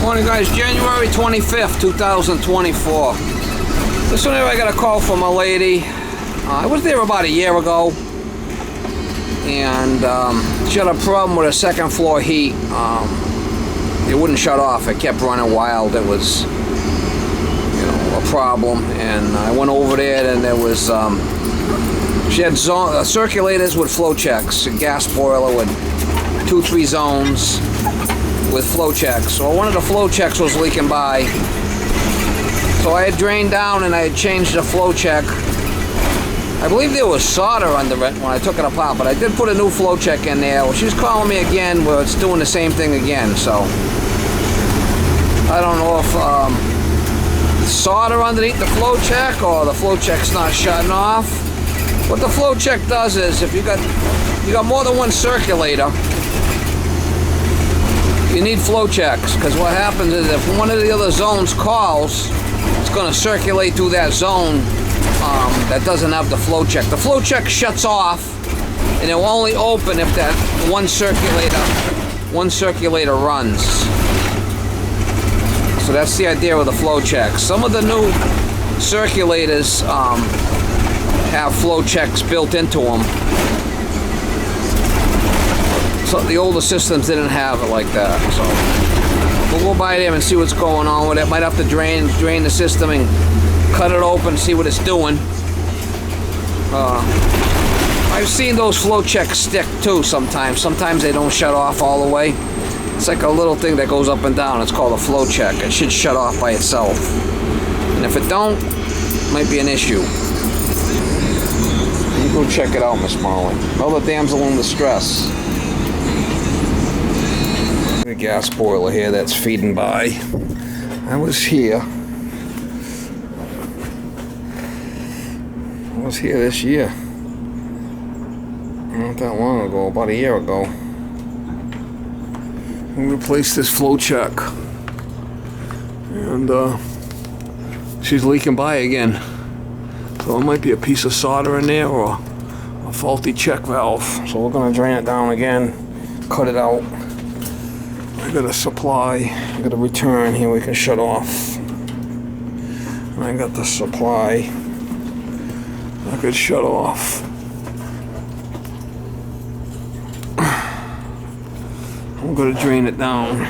Morning guys, January 25th, 2024. This one here I got a call from a lady. I was there about a year ago, and she had a problem with a second floor heat. It wouldn't shut off. It kept running wild. It was, a problem. And I went over there, and there was she had circulators with flow checks, a gas boiler with 2-3 zones with flow checks. So one of the flow checks was leaking by. So I had drained down and I had changed the flow check. I believe there was solder under it when I took it apart, but I did put a new flow check in there. Well, she's calling me again where it's doing the same thing again. So I don't know if solder underneath the flow check or the flow check's not shutting off. What the flow check does is if you got more than one circulator, you need flow checks, because what happens is if one of the other zones calls, it's going to circulate through that zone that doesn't have the flow check. The flow check shuts off, and it will only open if that one circulator runs. So that's the idea with the flow check. Some of the new circulators have flow checks built into them. So the older systems didn't have it like that. So we'll go by there and see what's going on with it. Might have to drain the system and cut it open, see what it's doing. I've seen those flow checks stick too sometimes. Sometimes they don't shut off all the way. It's like a little thing that goes up and down. It's called a flow check. It should shut off by itself. And if it don't, it might be an issue. You go check it out, Miss Molly. Another damsel in distress. The gas boiler here that's feeding by. I was here this year. Not that long ago, about a year ago. We replaced this flow check. And she's leaking by again. So it might be a piece of solder in there or a faulty check valve. So we're gonna drain it down again, cut it out. I got a supply, I got a return here we can shut off. And I got the supply I could shut off. I'm gonna drain it down.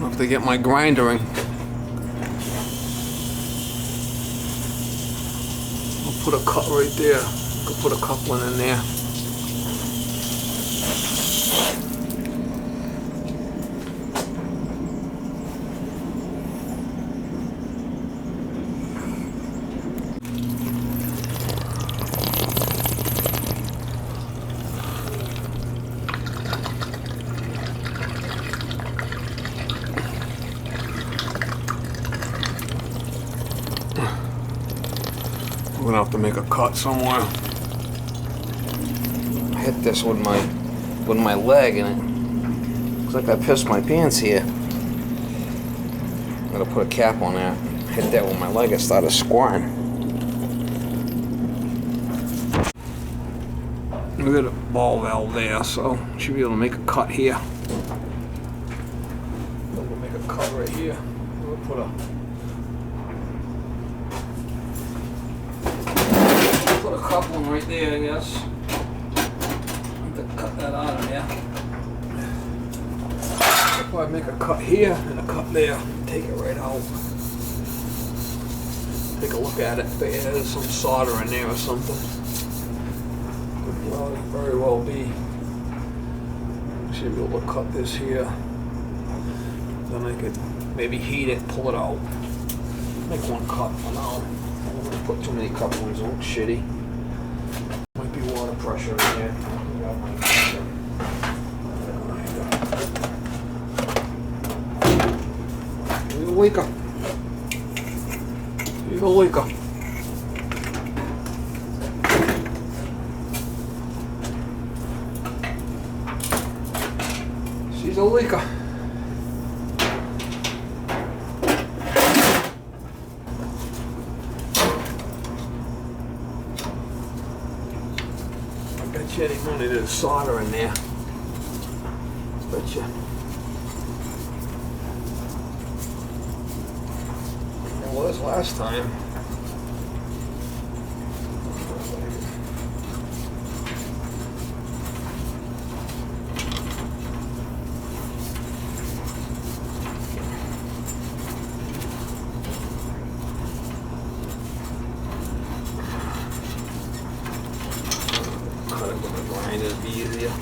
Have to get my grindering. I'll put a cut right there. Could put a coupling in there. I'm gonna have to make a cut somewhere. I hit this with my leg and it looks like I pissed my pants here. I'm gonna put a cap on that. Hit that with my leg, I started squirting. We got a ball valve there, so should be able to make a cut here. We'll make a cut right here. We'll put a coupling right there, I guess. Have to cut that out of there. I'll probably make a cut here and a cut there. Take it right out. take a look at it. There's some solder in there or something. Could very well be. Should be able to cut this here. Then I could maybe heat it, pull it out. Make one cut for now. I don't want to put too many couplings, it looks shitty. Might be water pressure in here. Here's a leaker. Here's a leaker. She's a leaker. There's only there's solder in there. Bet you. It was last time. Cut it with a grinder, it'd be easier.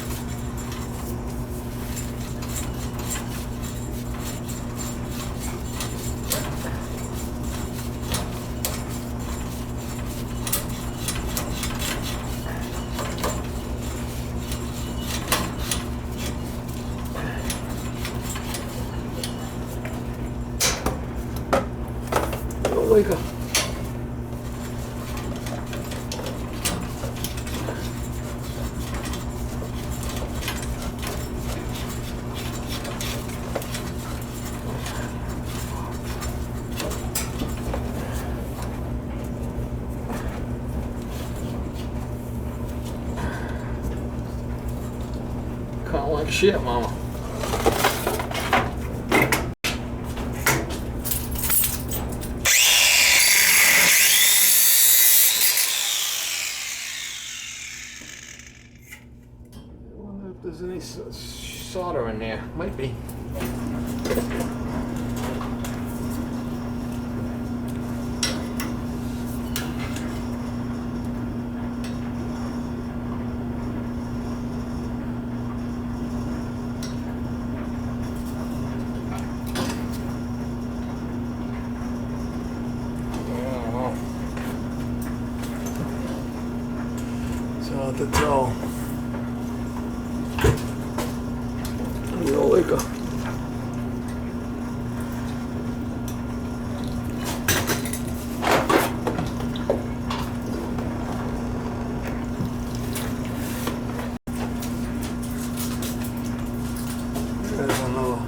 Wake up. Kind of like shit, mama. There's any solder in there? Might be. It's hard to tell. Leaker. There's another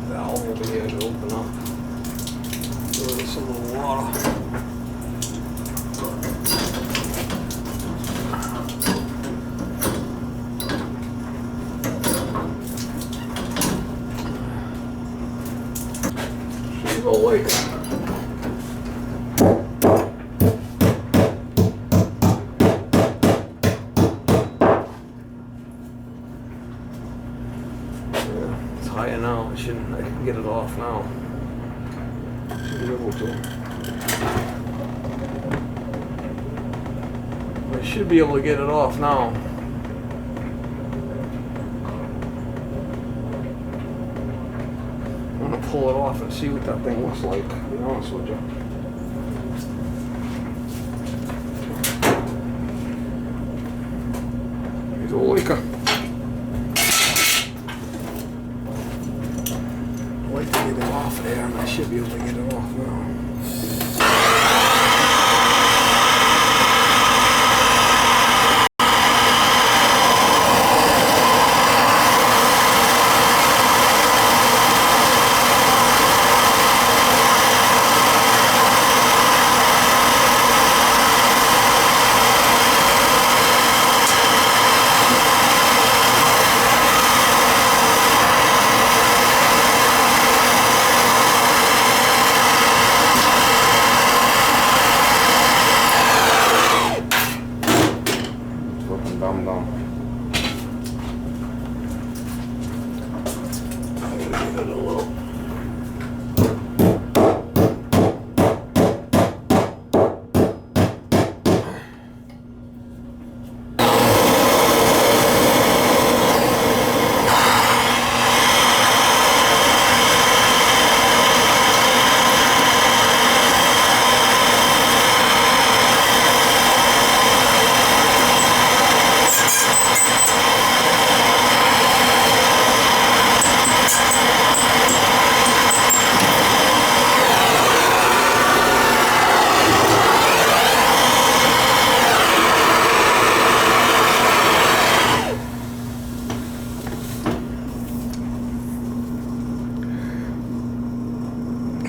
valve over here to open up. There's some of the water. Awake. It's higher now. I can get it off now. Should be able to. I should be able to get it off now. I'm gonna pull it off and see what that thing looks like, to be honest with you. Here's a leaker. I'd like to get it off there, and I should be able to get it off now.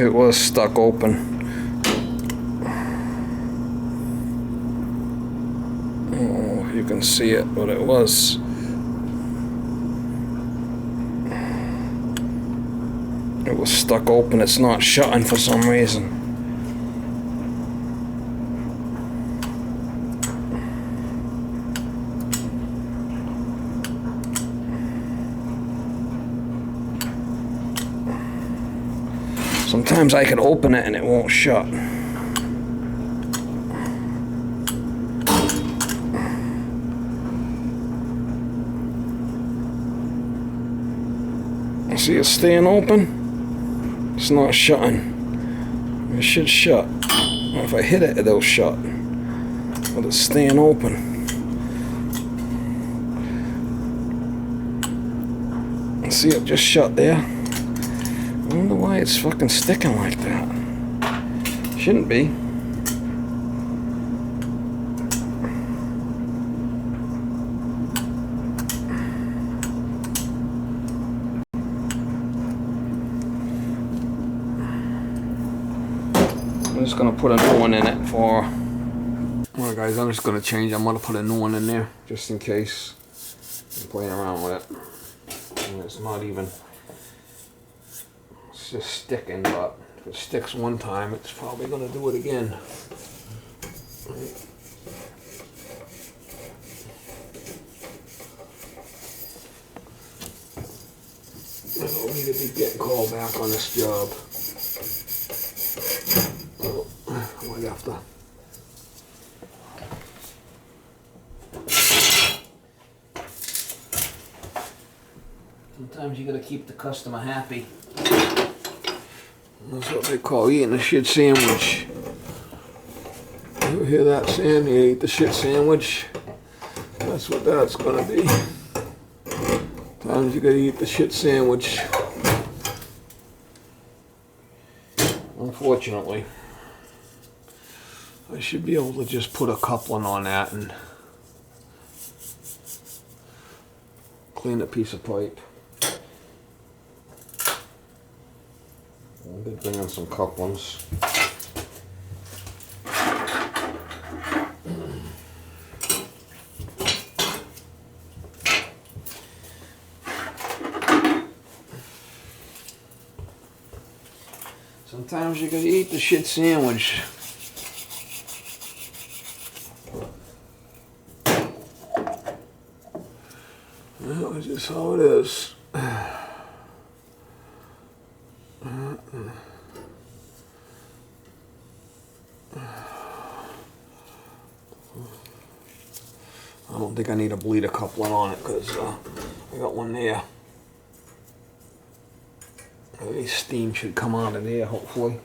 It was stuck open. Oh, you can see it, but it was. It was stuck open. It's not shutting for some reason. Sometimes I can open it and it won't shut. See it staying open? It's not shutting. It should shut. If I hit it, it'll shut. But it's staying open. See it just shut there? I wonder why it's fucking sticking like that. Shouldn't be. I'm just gonna put a new one in it for. Alright guys, I'm just gonna change. I'm gonna put a new one in there just in case. I'm playing around with it. And it's not even. It's just sticking, but if it sticks one time, it's probably gonna do it again. I don't need to be getting called back on this job. I might have to. Sometimes you gotta keep the customer happy. That's what they call eating a shit sandwich. You ever hear that saying? You eat the shit sandwich? That's what that's gonna be. Sometimes you gotta eat the shit sandwich. Unfortunately. I should be able to just put a coupling on that and clean a piece of pipe. I did bring in some couplings. Sometimes you gotta eat the shit sandwich. That's just how it is. I don't think I need a bleeder coupling on it because I got one there. At least steam should come out of there, hopefully.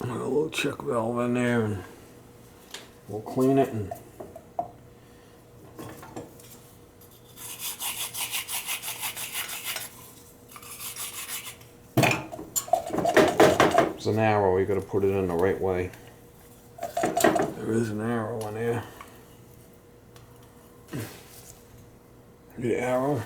Got a little check valve in there, and we'll clean it. And it's an arrow, you gotta put it in the right way. There is an arrow in there. The arrow.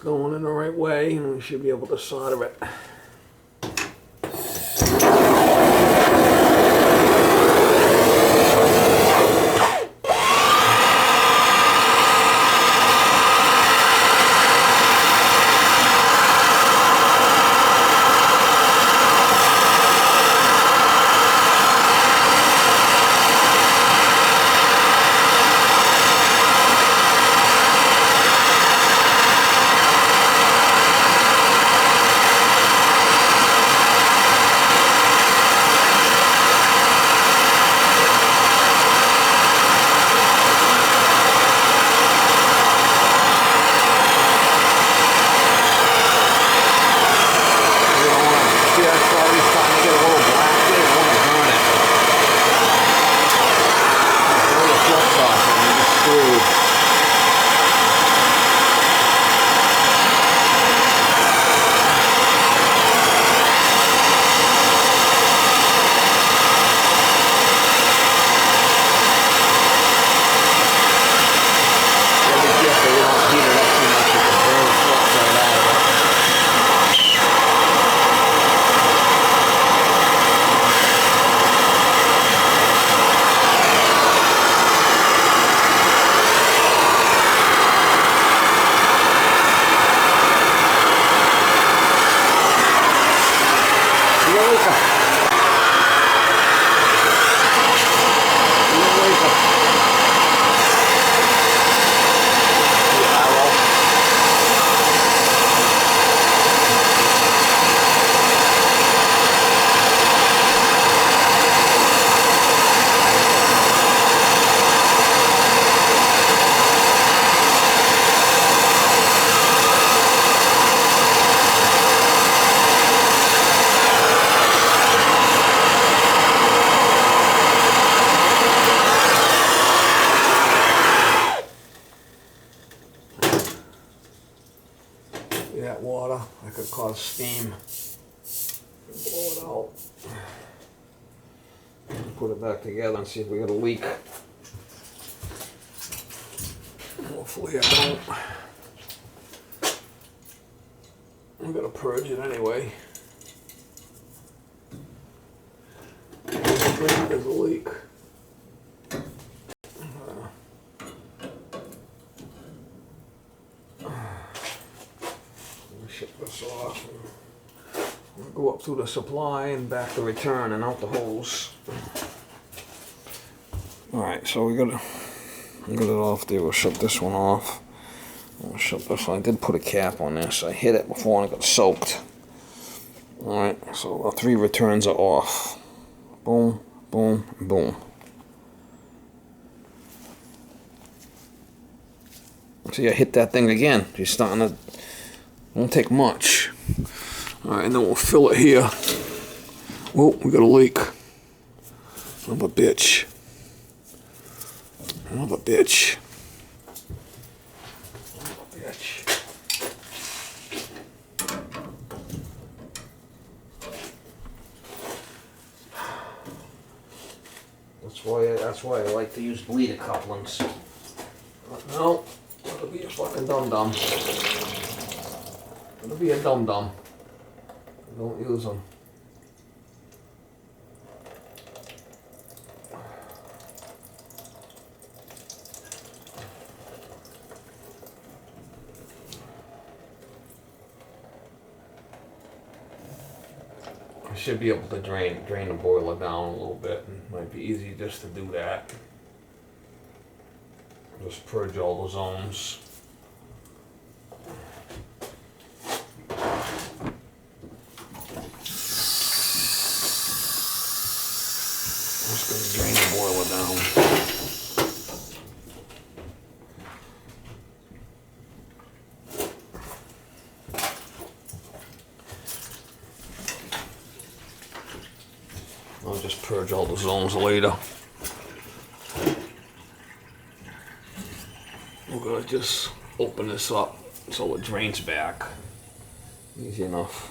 Going in the right way, and we should be able to solder it. That water, that could cause steam. Blow it out. Put it back together and see if we got a leak. Hopefully I don't. I'm gonna purge it anyway. There's a leak. Shut this off. We'll go up through the supply and back the return and out the hose. Alright, so we gotta get it off there. We'll shut this one off. We'll shut this one. I did put a cap on this. I hit it before and it got soaked. Alright, so our 3 returns are off. Boom, boom, boom. See, I hit that thing again. She's starting to. Won't take much. Alright, and then we'll fill it here. Whoa, we got a leak. Son of a bitch. Son of a bitch. Son of a bitch. That's why I like to use bleeder couplings. But no, that'll be a fucking dum-dum. It'll be a dum-dum. Don't use them. I should be able to drain the boiler down a little bit. It might be easy just to do that. Just purge all the zones. Just gonna drain the boiler down. I'll just purge all the zones later. We're gonna just open this up so it drains back. Easy enough.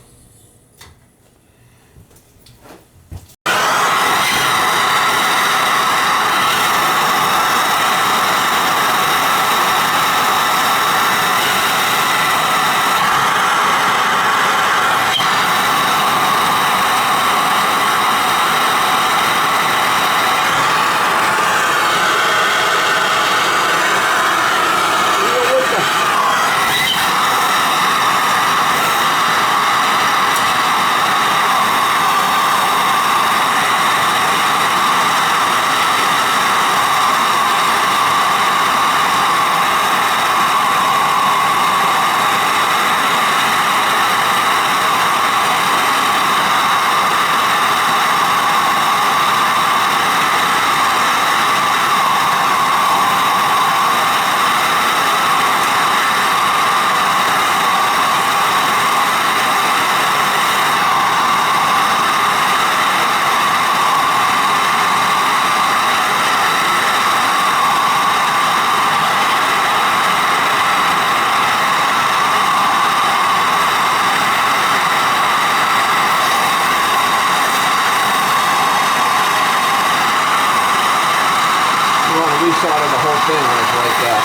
Resolder the whole thing when it's like that.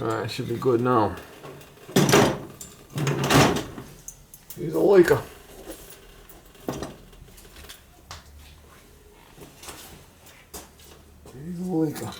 Alright, should be good now. He's a leaker. He's a leaker.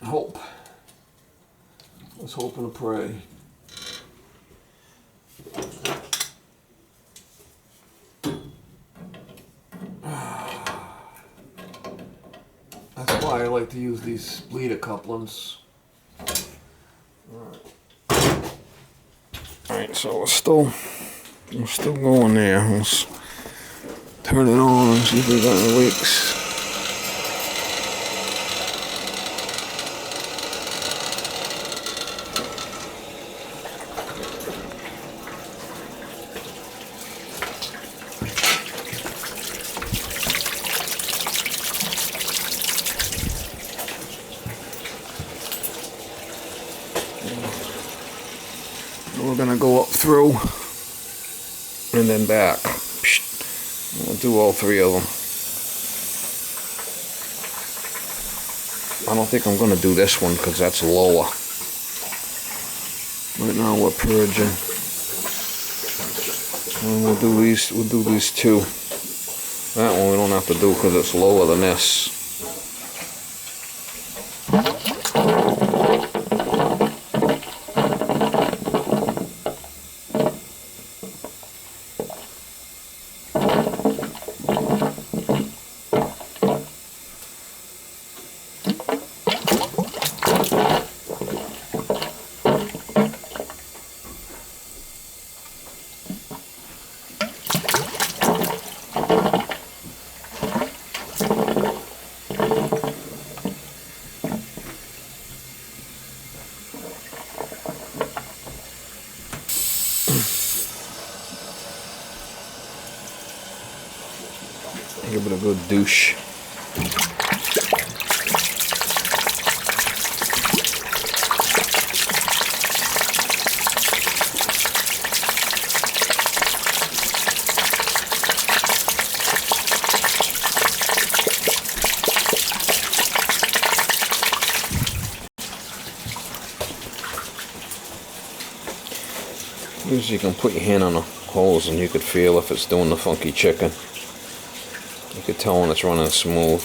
hope. Let's hope and pray. That's why I like to use these leader couplings. Alright, so we're still going there. Let's turn it on and see if we got any leaks. We're gonna go up through and then back. We'll do all three of them. I don't think I'm gonna do this one because that's lower. Right now we're purging. And we'll do these two. That one we don't have to do because it's lower than this. Give it a good douche. Usually you can put your hand on the hose and you could feel if it's doing the funky chicken. You could tell when it's running smooth.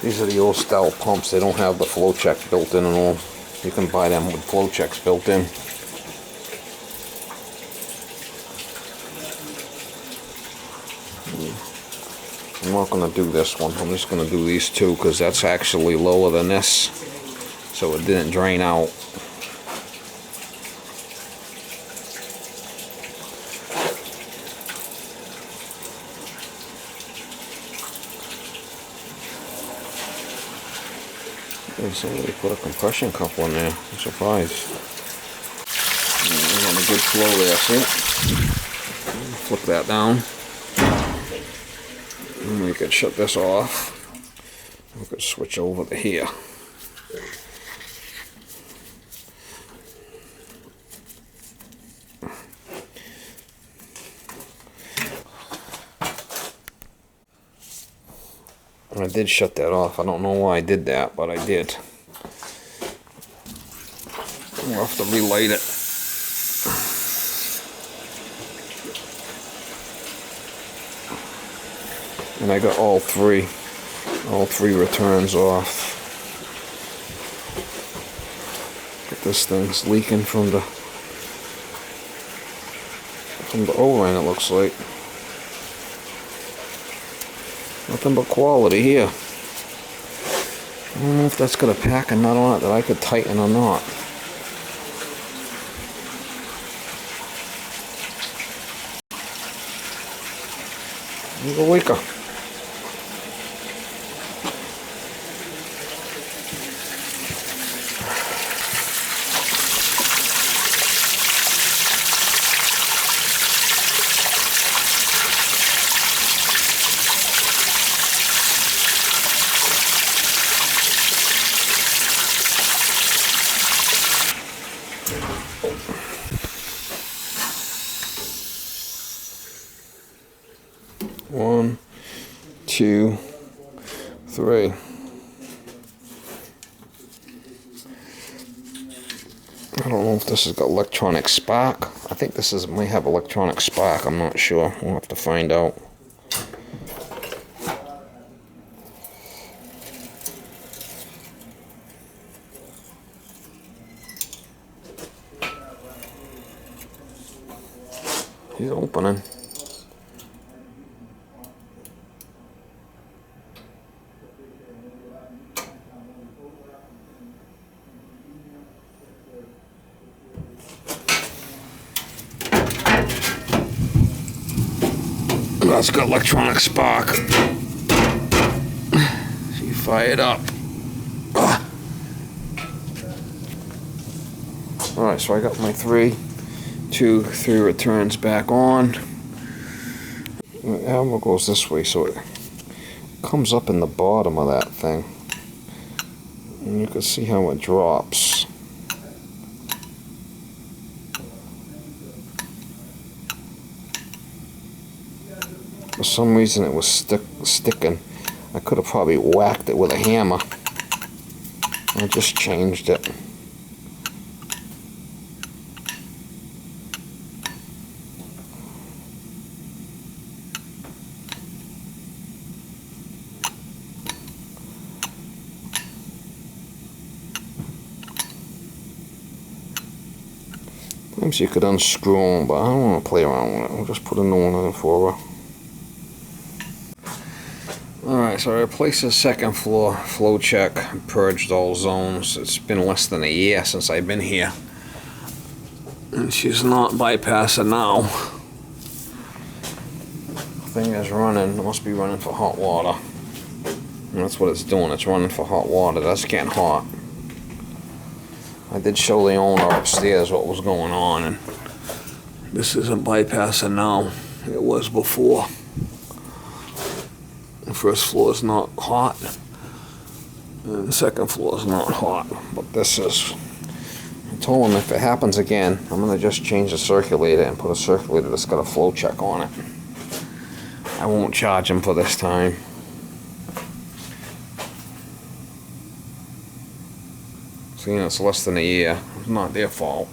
These are the old style pumps. They don't have the flow check built in and all. You can buy them with flow checks built in. I'm not going to do this one. I'm just going to do these two because that's actually lower than this. So it didn't drain out. Somebody put a compression couple in there. I'm surprised. We're getting a good flow there, see? Flip that down. And we could shut this off. We could switch over to here. I did shut that off. I don't know why I did that, but I did. We'll have to relight it. And I got all three returns off. But this thing's leaking from the O-ring, it looks like. Nothing but quality here. I don't know if that's got a pack and nut on it that I could tighten or not. Here's a leaker. 2, 3. I don't know if this has got electronic spark. I think this might have electronic spark. I'm not sure. We'll have to find out. He's opening. That's got electronic spark. She fired up. Alright, so I got my 3, 2, 3 returns back on. The ammo goes this way, so it comes up in the bottom of that thing. And you can see how it drops. For some reason it was sticking. I could have probably whacked it with a hammer. I just changed it. Perhaps you could unscrew them, but I don't want to play around with it. I'll just put a new one in for her. Alright, so I replaced the second floor flow check, purged all zones. It's been less than a year since I've been here. And she's not bypassing now. The thing is running, it must be running for hot water. And that's what it's doing, it's running for hot water. That's getting hot. I did show the owner upstairs what was going on, and this isn't bypassing now. It was before. The first floor is not hot, and the second floor is not hot, but this is. I told him if it happens again, I'm going to just change the circulator and put a circulator that's got a flow check on it. I won't charge him for this time. Seeing it's less than a year, it's not their fault.